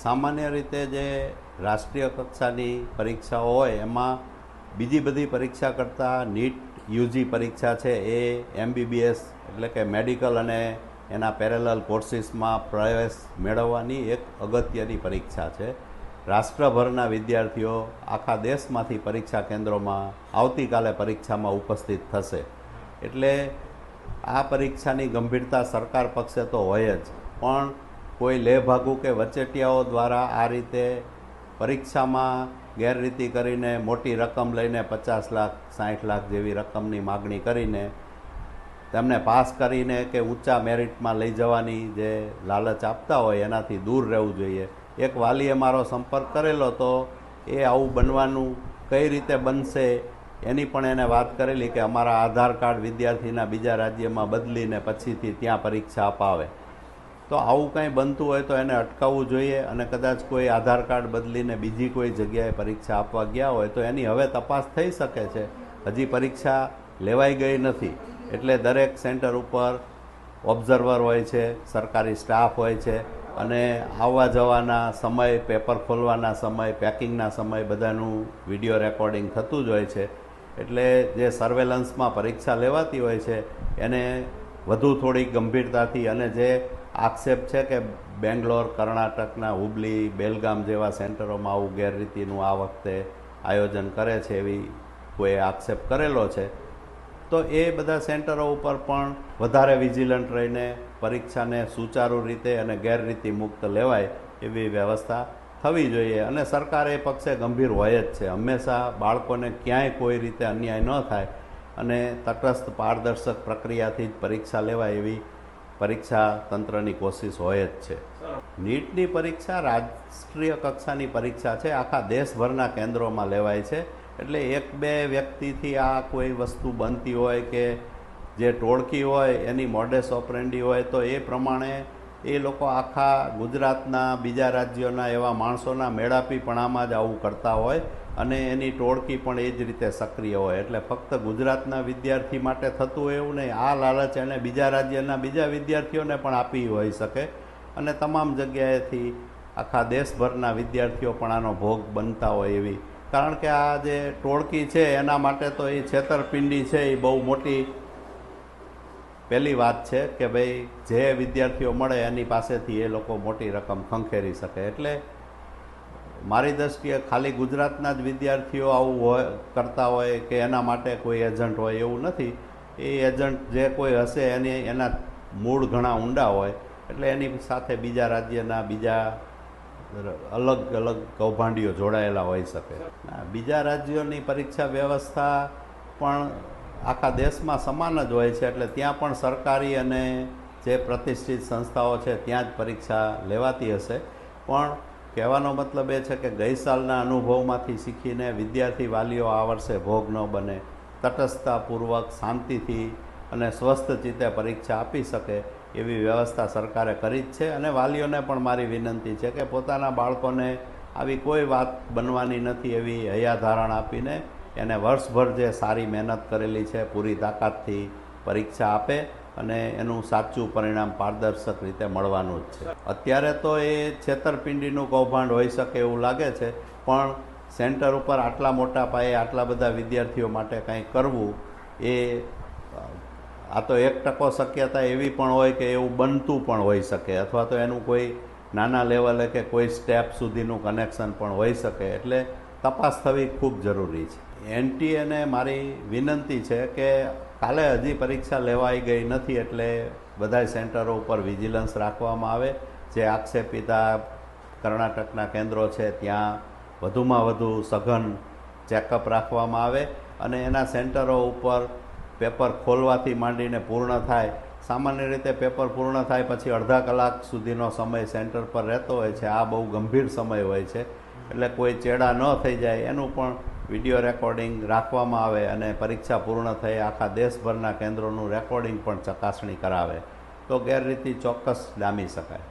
સામાન્ય રીતે જે રાષ્ટ્રીય કક્ષાની પરીક્ષાઓ હોય એમાં બીજી બધી પરીક્ષા કરતાં નીટ યુજી પરીક્ષા છે એ MBBS એટલે કે મેડિકલ અને એના પેરેલલ કોર્સિસમાં પ્રવેશ મેળવવાની એક અગત્યની પરીક્ષા છે. રાષ્ટ્રભરના વિદ્યાર્થીઓ આખા દેશમાંથી પરીક્ષા કેન્દ્રોમાં આવતીકાલે પરીક્ષામાં ઉપસ્થિત થશે. એટલે આ પરીક્ષાની ગંભીરતા સરકાર પક્ષે તો હોય જ, પણ કોઈ લેભાગુ કે વચેટિયાઓ દ્વારા આ રીતે પરીક્ષામાં ગેરરીતિ કરીને મોટી રકમ લઈને 50 લાખ 60 લાખ જેવી રકમની માગણી કરીને તેમને પાસ કરીને કે ઊંચા મેરિટમાં લઈ જવાની જે લાલચ આપતા હોય એનાથી દૂર રહેવું જોઈએ. એક વાલીએ મારો સંપર્ક કરેલો તો એ આવું બનવાનું કઈ રીતે બનશે એની પણ એને વાત કરેલી કે અમારા આધાર કાર્ડ વિદ્યાર્થીના બીજા રાજ્યમાં બદલીને પછીથી ત્યાં પરીક્ષા અપાવે. તો આવું કંઈ બનતું હોય તો એને અટકાવવું જોઈએ, અને કદાચ કોઈ આધાર કાર્ડ બદલીને બીજી કોઈ જગ્યાએ પરીક્ષા આપવા ગયા હોય તો એની હવે તપાસ થઈ શકે છે. હજી પરીક્ષા લેવાઈ ગઈ નથી એટલે દરેક સેન્ટર ઉપર ઓબ્ઝર્વર હોય છે, સરકારી સ્ટાફ હોય છે, અને આવવા જવાના સમય, પેપર ખોલવાના સમય, પેકિંગના સમય બધાનું વિડીયો રેકોર્ડિંગ થતું જ હોય છે. એટલે જે સર્વેલન્સમાં પરીક્ષા લેવાતી હોય છે એને વધુ થોડી ગંભીરતાથી, અને જે આક્ષેપ છે કે બેંગ્લોર, કર્ણાટકના હુબલી, બેલગામ જેવા સેન્ટરોમાં આવું ગેરરીતિનું આ વખતે આયોજન કરે છે એવી કોઈ આક્ષેપ કરેલો છે, તો એ બધા સેન્ટરો ઉપર પણ વધારે વિજિલન્ટ રહીને પરીક્ષાને સુચારુ રીતે અને ગેરરીતિ મુક્ત લેવાય એવી વ્યવસ્થા થવી જોઈએ. અને સરકાર એ પક્ષે ગંભીર હોય જ છે. હંમેશા બાળકોને ક્યાંય કોઈ રીતે અન્યાય ન થાય અને તટસ્થ પારદર્શક પ્રક્રિયાથી જ પરીક્ષા લેવાય એવી પરીક્ષા તંત્રની કોશિશ હોય જ છે. નીટની પરીક્ષા રાષ્ટ્રીય કક્ષાની પરીક્ષા છે, આખા દેશભરના કેન્દ્રોમાં લેવાય છે. એટલે એક બે વ્યક્તિથી આ કોઈ વસ્તુ બનતી હોય કે જે ટોળકી હોય એની મોડેસ ઓપરેન્ડી હોય તો એ પ્રમાણે એ લોકો આખા ગુજરાતના, બીજા રાજ્યોના એવા માણસોના મેળાપીપણામાં જ આવું કરતા હોય, અને એની ટોળકી પણ એ જ રીતે સક્રિય હોય. એટલે ફક્ત ગુજરાતના વિદ્યાર્થી માટે થતું હોય એવું નહીં, આ લાલચ એને બીજા રાજ્યના બીજા વિદ્યાર્થીઓને પણ આપી હોઈ શકે, અને તમામ જગ્યાએથી આખા દેશભરના વિદ્યાર્થીઓ પણ આનો ભોગ બનતા હોય એવી. કારણ કે આ જે ટોળકી છે એના માટે તો એ છેતરપિંડી છે એ બહુ મોટી પહેલી વાત છે કે ભાઈ જે વિદ્યાર્થીઓ મળે એની પાસેથી એ લોકો મોટી રકમ ખંખેરી શકે. એટલે મારી દ્રષ્ટિએ ખાલી ગુજરાતના જ વિદ્યાર્થીઓ આવું હોય કરતા હોય કે એના માટે કોઈ એજન્ટ હોય એવું નથી. એ એજન્ટ જે કોઈ હશે એના મૂળ ઘણા ઊંડા હોય, એટલે એની સાથે બીજા રાજ્યના બીજા અલગ અલગ કૌભાંડીઓ જોડાયેલા હોઈ શકે. બીજા રાજ્યોની પરીક્ષા વ્યવસ્થા પણ આખા દેશમાં સમાન જ હોય છે, એટલે ત્યાં પણ સરકારી અને જે પ્રતિષ્ઠિત સંસ્થાઓ છે ત્યાં જ પરીક્ષા લેવાતી હશે. પણ કહેવાનો મતલબ એ છે કે ગઈ સાલના અનુભવમાંથી શીખીને વિદ્યાર્થી વાલીઓ આ વર્ષે ભોગ ન બને, તટસ્થતાપૂર્વક શાંતિથી અને સ્વસ્થ ચિત્તે પરીક્ષા આપી શકે એવી વ્યવસ્થા સરકારે કરી જ છે. અને વાલીઓને પણ મારી વિનંતી છે કે પોતાના બાળકોને આવી કોઈ વાત બનવાની નથી એવી હૈયાધારણ આપીને એને વર્ષભર જે સારી મહેનત કરેલી છે પૂરી તાકાતથી પરીક્ષા આપે, અને એનું સાચું પરિણામ પારદર્શક રીતે મળવાનું જ છે. અત્યારે તો એ છેતરપિંડીનું કૌભાંડ હોઈ શકે એવું લાગે છે, પણ સેન્ટર ઉપર આટલા મોટા પાયે આટલા બધા વિદ્યાર્થીઓ માટે કંઈ કરવું એ આ તો 1% શક્યતા એવી પણ હોય કે એવું બનતું પણ હોઈ શકે, અથવા તો એનું કોઈ નાના લેવલે કે કોઈ સ્ટેપ સુધીનું કનેક્શન પણ હોઈ શકે. એટલે તપાસ થવી ખૂબ જરૂરી છે. NTAને મારી વિનંતી છે કે કાલે હજી પરીક્ષા લેવાઈ ગઈ નથી એટલે બધા સેન્ટરો ઉપર વિજિલન્સ રાખવામાં આવે. જે આક્ષેપિતા કર્ણાટકના કેન્દ્રો છે ત્યાં વધુમાં વધુ સઘન ચેકઅપ રાખવામાં આવે, અને એના સેન્ટરો ઉપર પેપર ખોલવાથી માંડીને પૂર્ણ થાય, સામાન્ય રીતે પેપર પૂર્ણ થાય પછી અડધા કલાક સુધીનો સમય સેન્ટર પર રહેતો હોય છે. આ બહુ ગંભીર સમય હોય છે, એટલે કોઈ ચેડા ન થઈ જાય એનું પણ વિડીયો રેકોર્ડિંગ રાખવામાં આવે, અને પરીક્ષા પૂર્ણ થઈ આખા દેશભરના કેન્દ્રોનું રેકોર્ડિંગ પણ ચકાસણી કરાવે તો ગેરરીતિ ચોક્કસ ડામી શકાય.